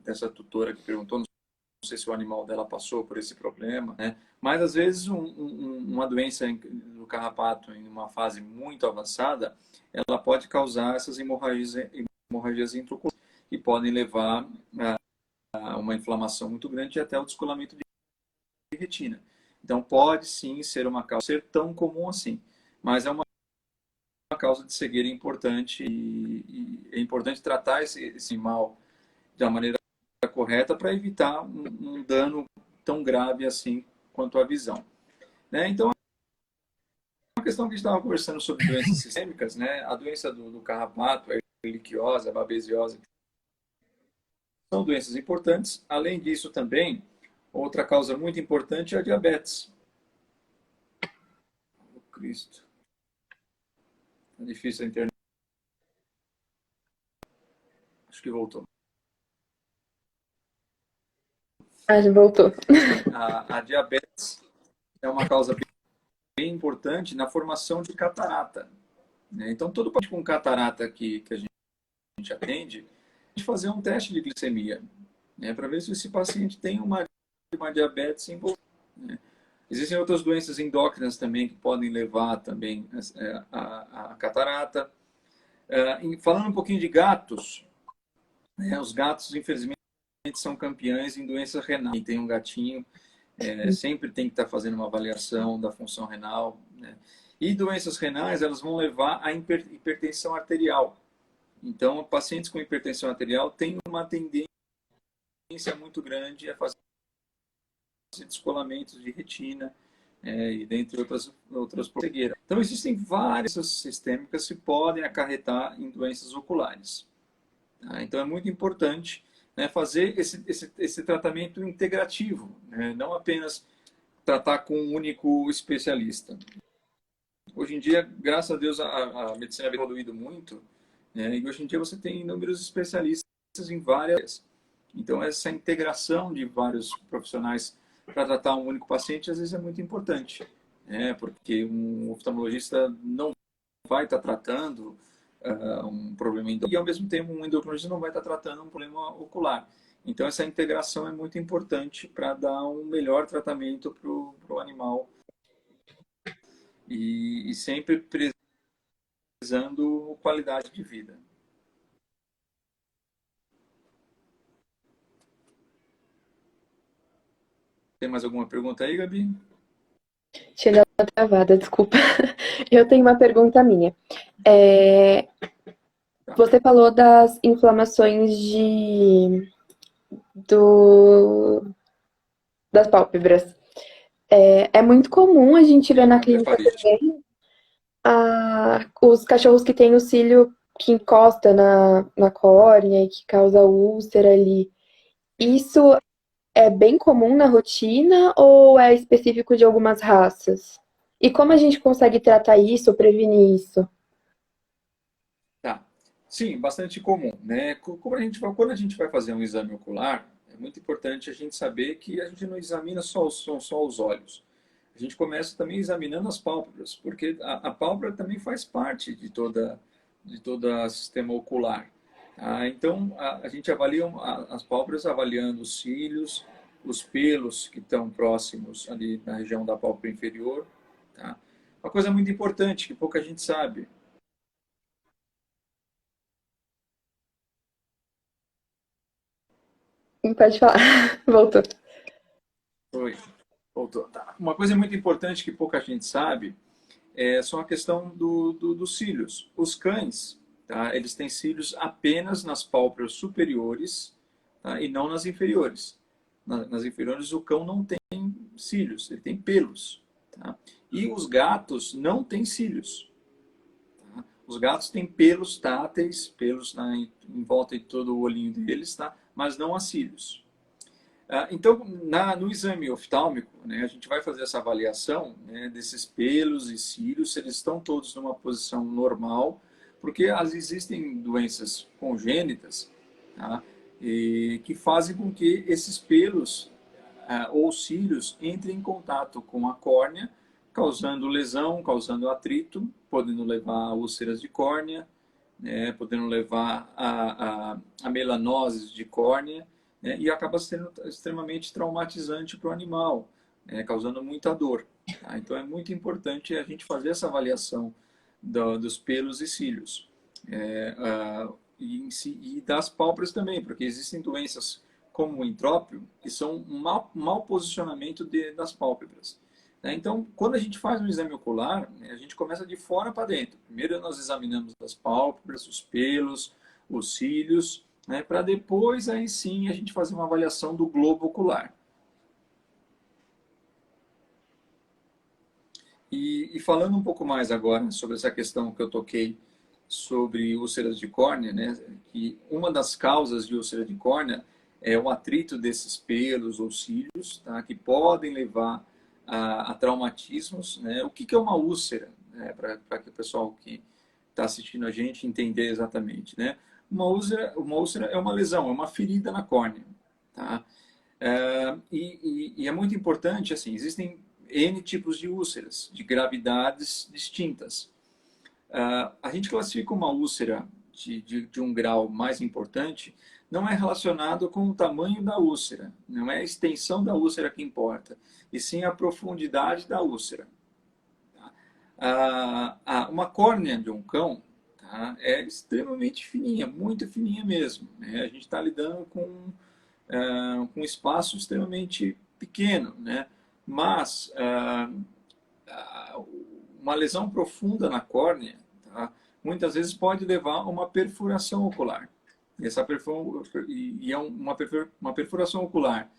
dessa tutora que perguntou, não sei se o animal dela passou por esse problema, né? Mas às vezes uma doença do carrapato em uma fase muito avançada, ela pode causar essas hemorragias intraoculares que podem levar a uma inflamação muito grande e até o descolamento de retina. Então pode sim ser uma causa, ser tão comum assim, mas é uma causa de cegueira importante e é importante tratar esse mal da maneira correta para evitar um dano tão grave assim quanto a visão. Né? Então, uma questão que a gente estava conversando sobre doenças sistêmicas, né? A doença do carrapato, a erliquiose, a babesiose, são doenças importantes. Além disso, também, outra causa muito importante é a diabetes. Oh, Cristo, é difícil a internet. Acho que voltou. Ah, já voltou. A diabetes é uma causa bem importante na formação de catarata. Né? Então, todo paciente com catarata que a gente atende, a gente fazer um teste de glicemia, né, para ver se esse paciente tem uma diabetes envolvida. Né? Existem outras doenças endócrinas também que podem levar também a catarata. Falando um pouquinho de gatos, né, os gatos, infelizmente, são campeões em doenças renais. Quem tem um gatinho sempre tem que estar fazendo uma avaliação da função renal. Né? E doenças renais, elas vão levar à hipertensão arterial. Então, pacientes com hipertensão arterial têm uma tendência muito grande a fazer descolamentos de retina e dentre outras cegueiras. Então, existem várias sistêmicas que podem acarretar em doenças oculares. Tá? Então, é muito importante, né, fazer esse tratamento integrativo, né? Não apenas tratar com um único especialista. Hoje em dia, graças a Deus, a medicina vem evoluído muito, né? E hoje em dia você tem inúmeros especialistas em várias. Então, essa integração de vários profissionais para tratar um único paciente, às vezes é muito importante, né? Porque um oftalmologista não vai estar tratando um problema endocrinológico e, ao mesmo tempo, um endocrinologista não vai estar tratando um problema ocular. Então, essa integração é muito importante para dar um melhor tratamento para o animal e sempre prezando qualidade de vida. Tem mais alguma pergunta aí, Gabi? Tinha dado uma travada, desculpa. Eu tenho uma pergunta minha. É, Tá? Você falou das inflamações do, das pálpebras. É muito comum a gente ver na Da clínica faringe. também os cachorros que têm o cílio que encosta na córnea e que causa úlcera ali. Isso é bem comum na rotina ou é específico de algumas raças? E como a gente consegue tratar isso ou prevenir isso? Tá. Sim, bastante comum, né? Quando a gente vai fazer um exame ocular, é muito importante a gente saber que a gente não examina só os olhos. A gente começa também examinando as pálpebras, porque a pálpebra também faz parte de todo sistema ocular. Tá? Então, a gente avalia as pálpebras avaliando os cílios, os pelos que estão próximos ali na região da pálpebra inferior. Tá? Uma coisa muito importante que pouca gente sabe. Pode falar. Voltou. Oi, voltou. Tá. Uma coisa muito importante que pouca gente sabe é só a questão dos cílios. Os cães, tá, eles têm cílios apenas nas pálpebras superiores, tá, e não nas inferiores. Nas inferiores o cão não tem cílios, ele tem pelos. Tá? E os gatos não têm cílios. Tá? Os gatos têm pelos táteis, pelos em volta de todo o olhinho deles, tá? Mas não há cílios. Então, no exame oftálmico, né, a gente vai fazer essa avaliação, né, desses pelos e cílios, se eles estão todos numa posição normal, porque existem doenças congênitas, tá, que fazem com que esses pelos ou cílios entrem em contato com a córnea, causando lesão, causando atrito, podendo levar a úlceras de córnea, né, podendo levar a melanoses de córnea, né, e acaba sendo extremamente traumatizante para o animal, né, causando muita dor. Tá? Então é muito importante a gente fazer essa avaliação dos pelos e cílios. E das pálpebras também, porque existem doenças como o entrópio, que são um mau posicionamento das pálpebras. Né? Então, quando a gente faz um exame ocular, né, a gente começa de fora para dentro. Primeiro nós examinamos as pálpebras, os pelos, os cílios, né, para depois, aí sim, a gente fazer uma avaliação do globo ocular. E falando um pouco mais agora sobre essa questão que eu toquei sobre úlceras de córnea, né, que uma das causas de úlcera de córnea é o atrito desses pelos ou cílios, tá, que podem levar a traumatismos. Né? O que é uma úlcera? Né, para que o pessoal que está assistindo a gente entender exatamente. Né? Uma úlcera é uma lesão, é uma ferida na córnea. Tá? E é muito importante, assim, existem N tipos de úlceras, de gravidades distintas. A gente classifica uma úlcera de um grau mais importante, não é relacionado com o tamanho da úlcera, não é a extensão da úlcera que importa, e sim a profundidade da úlcera. Uma córnea de um cão, tá, é extremamente fininha, muito fininha mesmo. Né? A gente está lidando com um espaço extremamente pequeno, né? Mas uma lesão profunda na córnea, tá, muitas vezes pode levar a uma perfuração ocular. E é uma perfuração ocular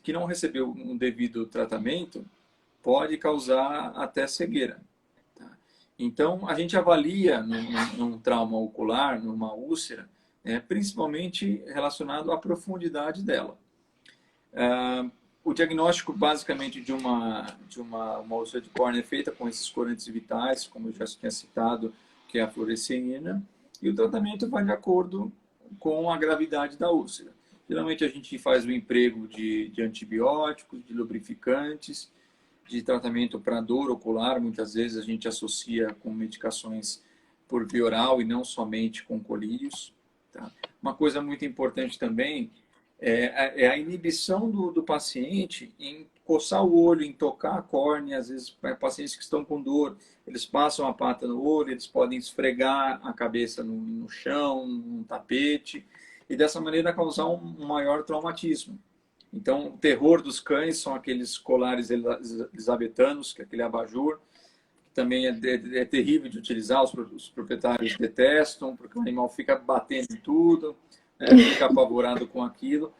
que não recebeu um devido tratamento pode causar até cegueira. Tá? Então, a gente avalia num trauma ocular, numa úlcera, principalmente relacionado à profundidade dela. O diagnóstico, basicamente, uma úlcera de córnea é feita com esses corantes vitais, como eu já tinha citado, que é a fluoresceína, e o tratamento vai de acordo com a gravidade da úlcera. Geralmente, a gente faz o emprego de antibióticos, de lubrificantes, de tratamento para dor ocular. Muitas vezes a gente associa com medicações por via oral e não somente com colírios. Tá? Uma coisa muito importante também é a inibição do paciente em coçar o olho, em tocar a córnea. Às vezes, pacientes que estão com dor, eles passam a pata no olho, eles podem esfregar a cabeça no chão, num tapete, e dessa maneira causar um maior traumatismo. Então, o terror dos cães são aqueles colares elisabetanos, que é aquele abajur, também é terrível de utilizar, os proprietários detestam, porque o animal fica batendo em tudo, fica apavorado com aquilo.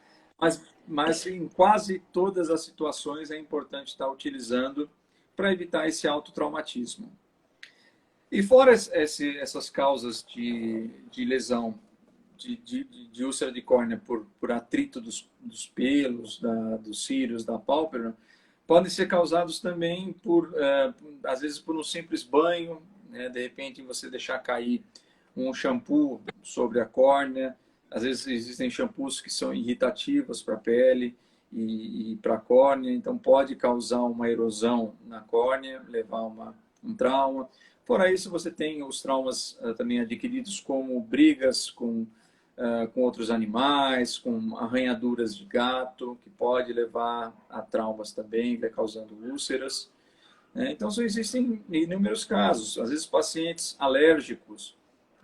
Mas em quase todas as situações é importante estar utilizando para evitar esse autotraumatismo. E fora essas causas de lesão, de úlcera de córnea por atrito dos pelos, dos cílios, da pálpebra, podem ser causados também às vezes por um simples banho, né? De repente você deixar cair um shampoo sobre a córnea. Às vezes existem shampoos que são irritativos para a pele e para a córnea, então pode causar uma erosão na córnea, levar um trauma. Fora isso, você tem os traumas também adquiridos como brigas com outros animais, com arranhaduras de gato, que pode levar a traumas também, vai causando úlceras. Então, existem inúmeros casos. Às vezes, pacientes alérgicos,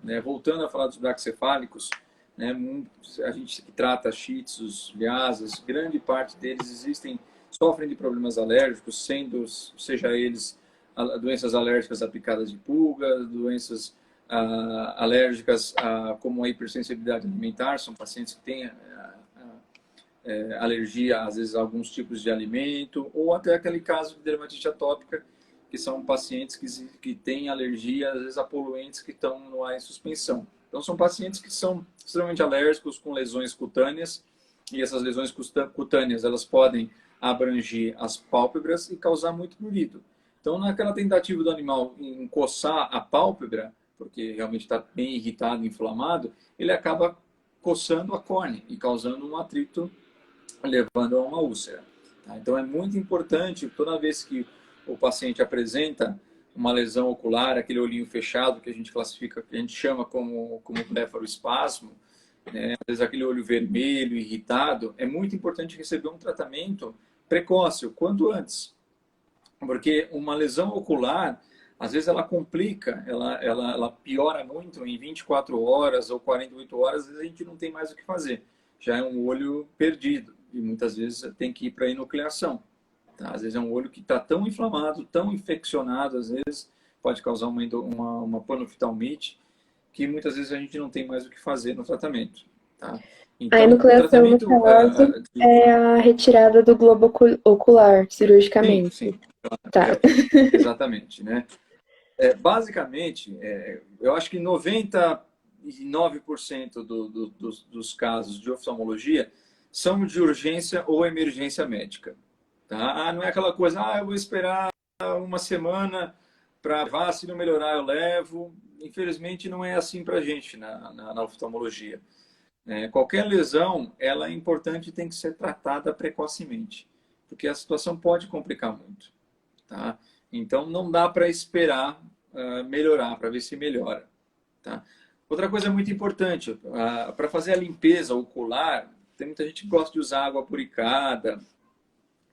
né? Voltando a falar dos braquicefálicos, né? A gente que trata shih tzus, lhasas, grande parte deles sofrem de problemas alérgicos, seja eles doenças alérgicas a picadas de pulga, doenças alérgicas como a hipersensibilidade alimentar, são pacientes que têm alergia, às vezes, a alguns tipos de alimento, ou até aquele caso de dermatite atópica, que são pacientes que têm alergia, às vezes, a poluentes que estão no ar em suspensão. Então, são pacientes que são extremamente alérgicos, com lesões cutâneas, e essas lesões cutâneas, elas podem abranger as pálpebras e causar muito prurido. Então, naquela tentativa do animal em coçar a pálpebra, porque realmente está bem irritado, inflamado, ele acaba coçando a córnea e causando um atrito, levando a uma úlcera. Tá? Então, é muito importante, toda vez que o paciente apresenta uma lesão ocular, aquele olhinho fechado que a gente classifica, que a gente chama como blefaroespasmo, né? Às vezes aquele olho vermelho, irritado, é muito importante receber um tratamento precoce, o quanto antes. Porque uma lesão ocular, às vezes ela complica, ela piora muito em 24 horas ou 48 horas, às vezes a gente não tem mais o que fazer. Já é um olho perdido e muitas vezes tem que ir para a enucleação. Tá? Às vezes é um olho que está tão inflamado, tão infeccionado, às vezes pode causar uma panoftalmite, que muitas vezes a gente não tem mais o que fazer no tratamento. Tá? A Então, o enucleação, no tratamento... caso, é a retirada do globo ocular, Sim, cirurgicamente. sim. Tá. Exatamente, né? Basicamente, eu acho que 99% dos casos de oftalmologia são de urgência ou emergência médica. Tá? Não é aquela coisa, eu vou esperar uma semana para levar, se não melhorar eu levo. Infelizmente não é assim para a gente na oftalmologia. Qualquer lesão, ela é importante e tem que ser tratada precocemente, porque a situação pode complicar muito. Tá? Então não dá para esperar melhorar, para ver se melhora. Tá? Outra coisa muito importante, para fazer a limpeza ocular, tem muita gente que gosta de usar água puricada.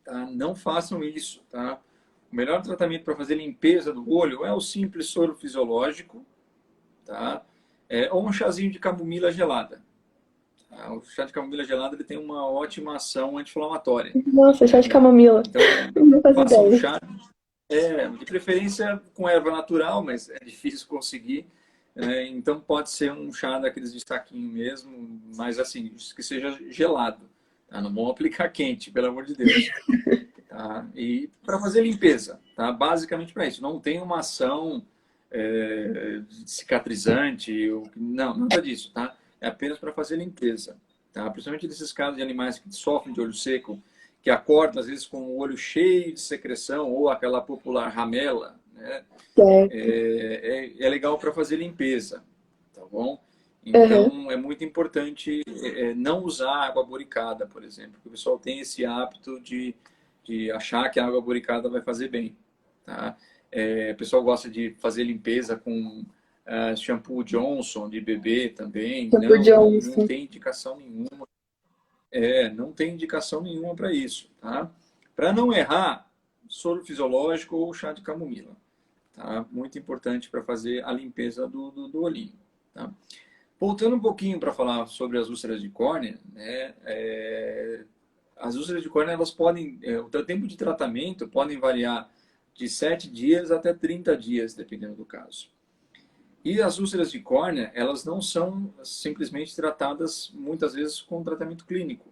Tá? Não façam isso. Tá? O melhor tratamento para fazer limpeza do olho é o simples soro fisiológico, tá? Ou um chazinho de camomila gelada. Tá? O chá de camomila gelada ele tem uma ótima ação anti-inflamatória. Nossa, chá de camomila. Então, Não faz faça um ideia. chá, de preferência com erva natural, mas é difícil conseguir. Então, pode ser um chá daqueles de saquinho mesmo, mas assim, que seja gelado. Tá? Não vamos aplicar quente, pelo amor de Deus. Tá? E para fazer limpeza, tá? Basicamente para isso. Não tem uma ação cicatrizante, não, nada disso. Tá? É apenas para fazer limpeza. Tá? Principalmente nesses casos de animais que sofrem de olho seco, que acordam às vezes com o olho cheio de secreção ou aquela popular ramela, né? Certo. É legal para fazer limpeza, tá bom? Uhum. Então, é muito importante não usar água boricada, por exemplo, porque o pessoal tem esse hábito de achar que a água boricada vai fazer bem, tá? O pessoal gosta de fazer limpeza com shampoo Johnson de bebê também. Shampoo Não Johnson. tem indicação nenhuma. Não tem indicação nenhuma para isso, tá? Para não errar, soro fisiológico ou chá de camomila. Tá? Muito importante para fazer a limpeza do olhinho. Tá? Voltando um pouquinho para falar sobre as úlceras de córnea, né? As úlceras de córnea, elas podem, o tempo de tratamento podem variar de 7 dias até 30 dias, dependendo do caso. E as úlceras de córnea, elas não são simplesmente tratadas, muitas vezes, com tratamento clínico.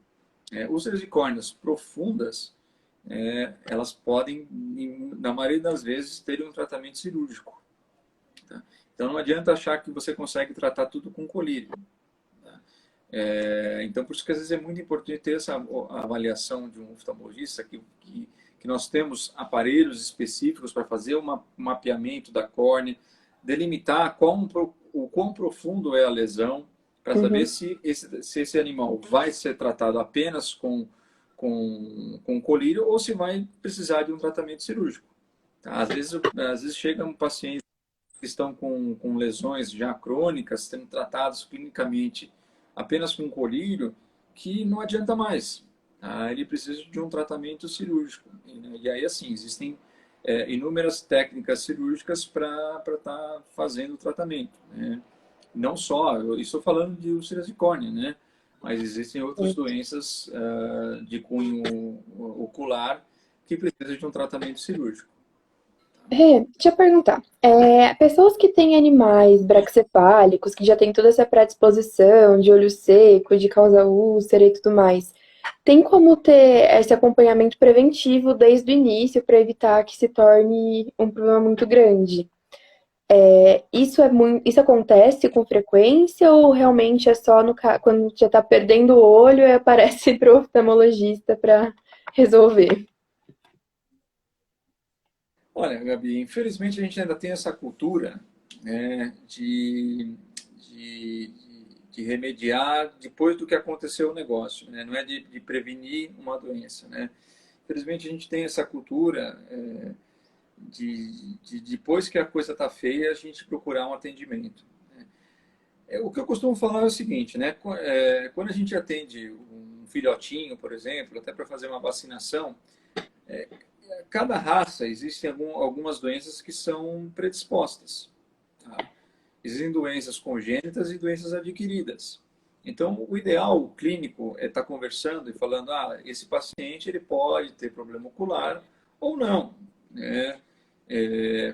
Úlceras de córneas profundas, elas podem, na maioria das vezes, ter um tratamento cirúrgico. Tá? Então, não adianta achar que você consegue tratar tudo com colírio. Tá? Então, por isso que às vezes é muito importante ter essa avaliação de um oftalmologista, que nós temos aparelhos específicos para fazer um mapeamento da córnea, delimitar o quão profundo é a lesão, para saber Uhum. se esse animal vai ser tratado apenas com colírio ou se vai precisar de um tratamento cirúrgico. Tá? Às vezes chegam pacientes que estão com lesões já crônicas, sendo tratados clinicamente apenas com colírio, que não adianta mais. Tá? Ele precisa de um tratamento cirúrgico. E aí, assim, existem inúmeras técnicas cirúrgicas para estar fazendo o tratamento. Né? Não só, eu estou falando de úlceras de córnea, né? Mas existem outras doenças de cunho ocular que precisam de um tratamento cirúrgico. Rê, deixa eu perguntar. Pessoas que têm animais braxcefálicos, que já têm toda essa predisposição de olho seco, de causar úlcera e tudo mais, tem como ter esse acompanhamento preventivo desde o início para evitar que se torne um problema muito grande? Isso acontece com frequência ou realmente é só quando já está perdendo o olho e aparece para o oftalmologista para resolver? Olha, Gabi, infelizmente a gente ainda tem essa cultura, né, de, de remediar depois do que aconteceu o negócio, né? Não é de prevenir uma doença, né? Infelizmente a gente tem essa cultura de depois que a coisa está feia, a gente procurar um atendimento. O que eu costumo falar é o seguinte, né? Quando a gente atende um filhotinho, por exemplo, até para fazer uma vacinação, cada raça existem algumas doenças que são predispostas. Tá? Existem doenças congênitas e doenças adquiridas. Então, o ideal clínico é estar conversando e falando, esse paciente ele pode ter problema ocular ou não. Né?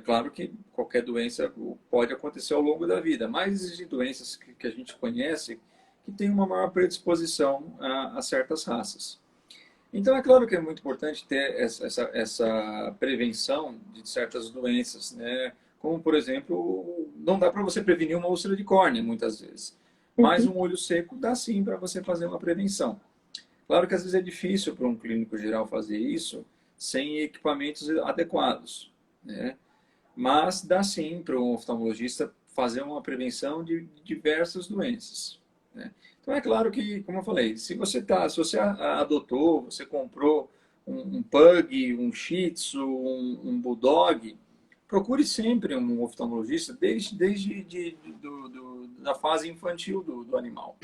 Claro que qualquer doença pode acontecer ao longo da vida, mas existem doenças que a gente conhece que têm uma maior predisposição a certas raças. Então, é claro que é muito importante ter essa prevenção de certas doenças, né? Como, por exemplo, não dá para você prevenir uma úlcera de córnea, muitas vezes. Mas Uhum. um olho seco dá sim para você fazer uma prevenção. Claro que às vezes é difícil para um clínico geral fazer isso sem equipamentos adequados, né? Mas dá sim para um oftalmologista fazer uma prevenção de diversas doenças, né? Então é claro que, como eu falei, se você adotou, você comprou um pug, um shih tzu, um bulldog, procure sempre um oftalmologista da fase infantil do animal,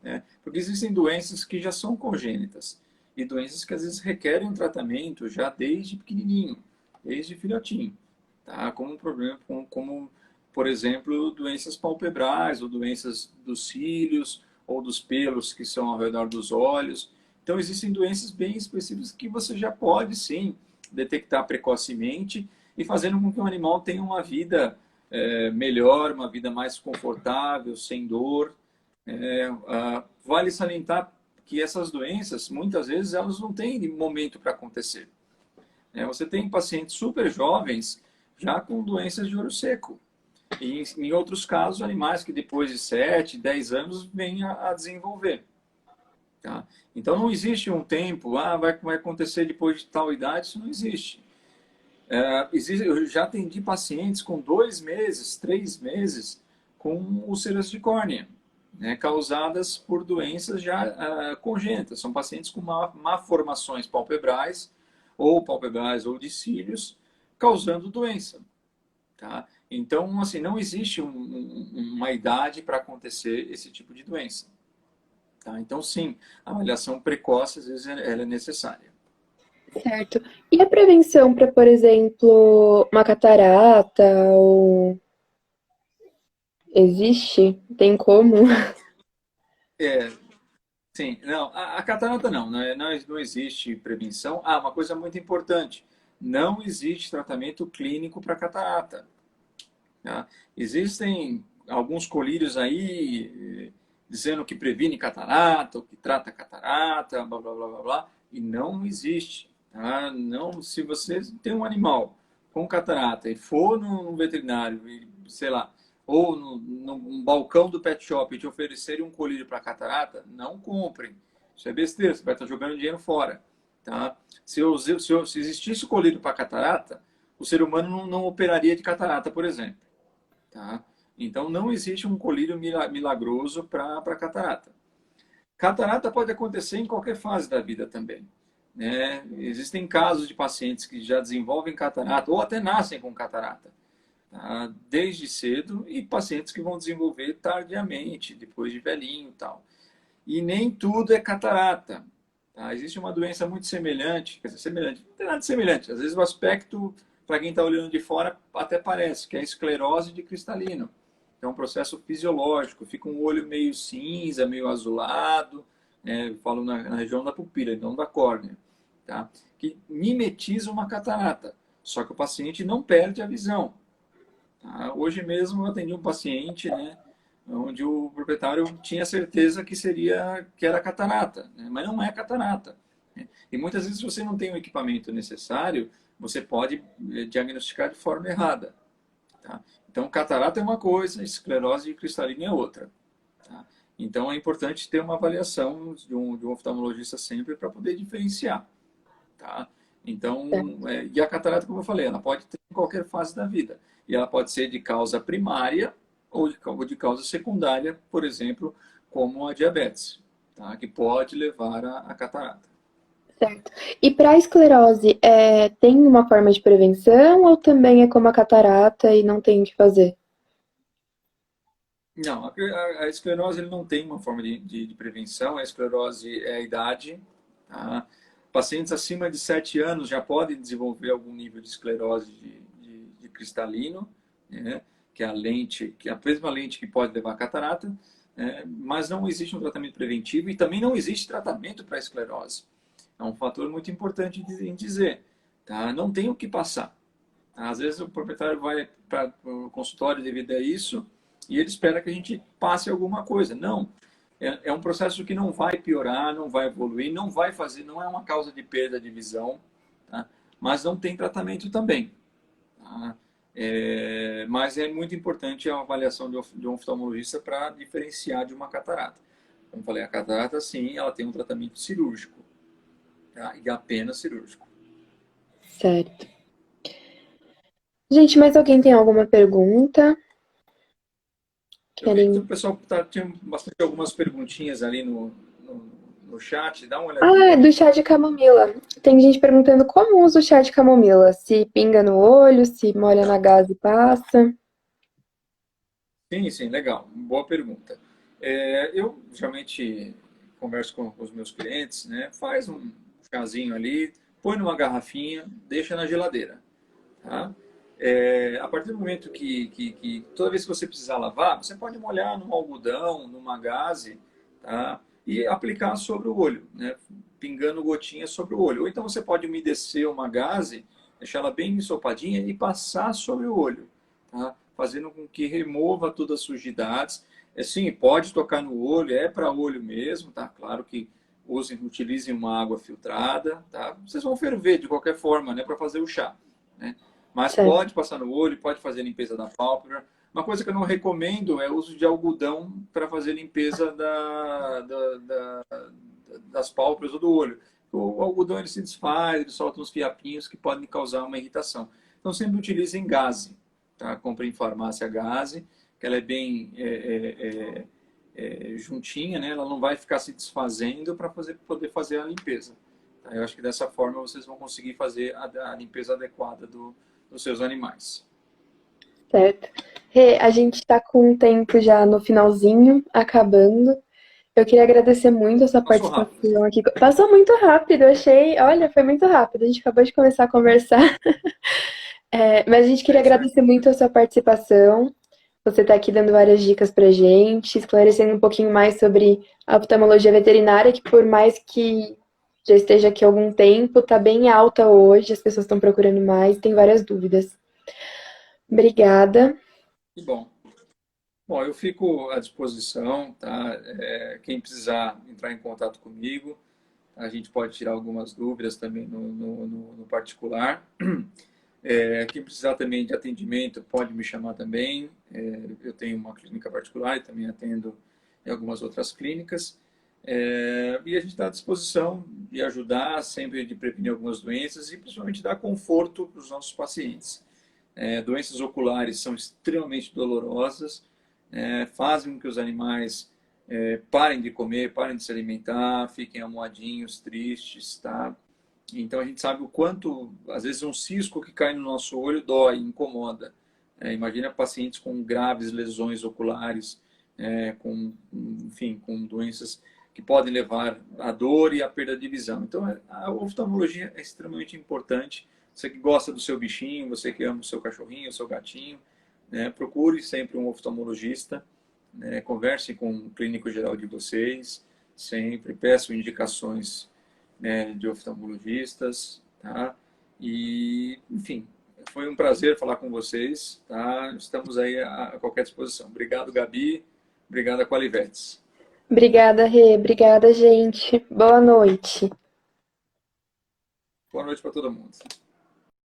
né? Porque existem doenças que já são congênitas e doenças que às vezes requerem um tratamento já desde pequenininho, desde filhotinho, tá? Como um problema, como por exemplo, doenças palpebrais ou doenças dos cílios ou dos pelos que são ao redor dos olhos. Então existem doenças bem específicas que você já pode sim detectar precocemente e fazendo com que o animal tenha uma vida melhor, uma vida mais confortável, sem dor. Vale salientar que essas doenças, muitas vezes, elas não têm momento para acontecer. Você tem pacientes super jovens já com doenças de olho seco. E em outros casos, animais que depois de 7, 10 anos vêm a desenvolver. Tá? Então não existe um tempo, vai acontecer depois de tal idade, isso não existe. Eu já atendi pacientes com 2 meses, 3 meses, com úlceras de córnea, né, causadas por doenças já congênitas. São pacientes com malformações palpebrais ou de cílios, causando doença. Tá? Então, assim, não existe uma idade para acontecer esse tipo de doença. Tá? Então, sim, a avaliação precoce, às vezes, ela é necessária. Certo. E a prevenção para, por exemplo, uma catarata ou existe? Tem como? É, sim, não, a catarata não existe prevenção. Uma coisa muito importante, Não existe tratamento clínico para catarata. Tá? Existem alguns colírios aí dizendo que previne catarata, ou que trata catarata, blá, blá, blá, blá, blá, e não existe. Tá? Não, se você tem um animal com catarata e for no veterinário, e, sei lá, ou no balcão do pet shop e te oferecerem um colírio para catarata, não comprem. Isso é besteira, você vai estar jogando dinheiro fora. Tá? Se existisse o colírio para catarata, o ser humano não operaria de catarata, por exemplo. Tá? Então, não existe um colírio milagroso para catarata. Catarata pode acontecer em qualquer fase da vida também. Né? Existem casos de pacientes que já desenvolvem catarata ou até nascem com catarata, tá? Desde cedo, e pacientes que vão desenvolver tardiamente, depois de velhinho e tal. E nem tudo é catarata. Tá? Existe uma doença muito semelhante, quer dizer, semelhante, não tem nada de semelhante. Às vezes o aspecto, para quem está olhando de fora, até parece, que é a esclerose de cristalino. É um processo fisiológico, fica um olho meio cinza, meio azulado, né? Eu falo na região da pupila, não da córnea, tá? Que mimetiza uma catarata, só que o paciente não perde a visão. Tá? Hoje mesmo eu atendi um paciente, né, onde o proprietário tinha certeza que era catarata, né, mas não é catarata. Né? E muitas vezes, se você não tem o equipamento necessário, você pode diagnosticar de forma errada. Tá? Então, catarata é uma coisa, esclerose cristalina é outra. Tá? Então, é importante ter uma avaliação de um oftalmologista sempre para poder diferenciar. Tá? Então, e a catarata, como eu falei, ela pode ter em qualquer fase da vida. E ela pode ser de causa primária ou de causa secundária, por exemplo, como a diabetes, tá? Que pode levar à catarata. Certo. E para a esclerose, tem uma forma de prevenção ou também é como a catarata e não tem o que fazer? Não, a esclerose ele não tem uma forma de prevenção. A esclerose é a idade. Tá? Pacientes acima de 7 anos já podem desenvolver algum nível de esclerose de cristalino, né? Que é a lente, que é a mesma lente que pode levar a catarata, né? Mas não existe um tratamento preventivo e também não existe tratamento para a esclerose. É um fator muito importante em dizer. Tá? Não tem o que passar. Às vezes o proprietário vai para o consultório devido a isso e ele espera que a gente passe alguma coisa. Não. É um processo que não vai piorar, não vai evoluir, não vai fazer, não é uma causa de perda de visão, tá? Mas não tem tratamento também. Tá? Mas é muito importante a avaliação de um oftalmologista para diferenciar de uma catarata. Como falei, a catarata, sim, ela tem um tratamento cirúrgico, tá? E apenas cirúrgico. Certo. Gente, mais alguém tem alguma pergunta? Eu vi que Querem. o pessoal tinha bastante algumas perguntinhas ali no chat. Dá uma Ah, olhadinha do aí. chá de camomila. Tem gente perguntando como usa o chá de camomila. Se pinga no olho, se molha na Tá. gaze e passa. Sim, sim, legal. Boa pergunta. Eu geralmente converso com os meus clientes, né? Faz um chazinho ali, põe numa garrafinha, deixa na geladeira. Tá? A partir do momento que toda vez que você precisar lavar, você pode molhar num algodão, numa gaze, tá? E aplicar sobre o olho, né? Pingando gotinhas sobre o olho. Ou então você pode umedecer uma gaze, deixar ela bem ensopadinha e passar sobre o olho, tá? Fazendo com que remova todas as sujidades. Sim, pode tocar no olho, é para olho mesmo, tá? Claro que utilizem uma água filtrada, tá? Vocês vão ferver de qualquer forma, né? Para fazer o chá, né? Mas Certo. pode passar no olho, pode fazer limpeza da pálpebra. Uma coisa que eu não recomendo é o uso de algodão para fazer limpeza das pálpebras ou do olho. O algodão ele se desfaz, ele solta uns fiapinhos que podem causar uma irritação. Então sempre utilizem gaze. Tá? Compre em farmácia gaze, que ela é bem juntinha, né? Ela não vai ficar se desfazendo para poder fazer a limpeza. Tá? Eu acho que dessa forma vocês vão conseguir fazer a limpeza adequada dos seus animais. Certo. Rê, a gente tá com o tempo já no finalzinho, acabando. Eu queria agradecer muito a sua Passou rápido. participação aqui. Passou muito rápido, eu achei. Olha, foi muito rápido. A gente acabou de começar a conversar. Mas a gente É queria isso aí. agradecer muito a sua participação. Você está aqui dando várias dicas pra gente, esclarecendo um pouquinho mais sobre a oftalmologia veterinária, que por mais que já esteja aqui há algum tempo, tá bem alta hoje, as pessoas estão procurando mais, tem várias dúvidas. Obrigada. Que bom. Bom, eu fico à disposição, tá? Quem precisar entrar em contato comigo, a gente pode tirar algumas dúvidas também no particular. Quem precisar também de atendimento pode me chamar também. Eu tenho uma clínica particular e também atendo em algumas outras clínicas. E a gente está à disposição de ajudar, sempre de prevenir algumas doenças e principalmente dar conforto para os nossos pacientes. Doenças oculares são extremamente dolorosas, fazem com que os animais parem de comer, parem de se alimentar, fiquem amuadinhos, tristes, tá? Então a gente sabe o quanto, às vezes, um cisco que cai no nosso olho dói, incomoda. Imagina pacientes com graves lesões oculares, enfim, com doenças que podem levar à dor e à perda de visão. Então a oftalmologia é extremamente importante. Você que gosta do seu bichinho, você que ama o seu cachorrinho, o seu gatinho, procure sempre um oftalmologista, converse com o clínico geral de vocês, sempre peçam indicações de oftalmologistas, tá? E, enfim, foi um prazer falar com vocês, tá? Estamos aí a qualquer disposição. Obrigado, Gabi. Obrigado, Qualivetes. Obrigada, Rê. Obrigada, gente. Boa noite. Boa noite para todo mundo.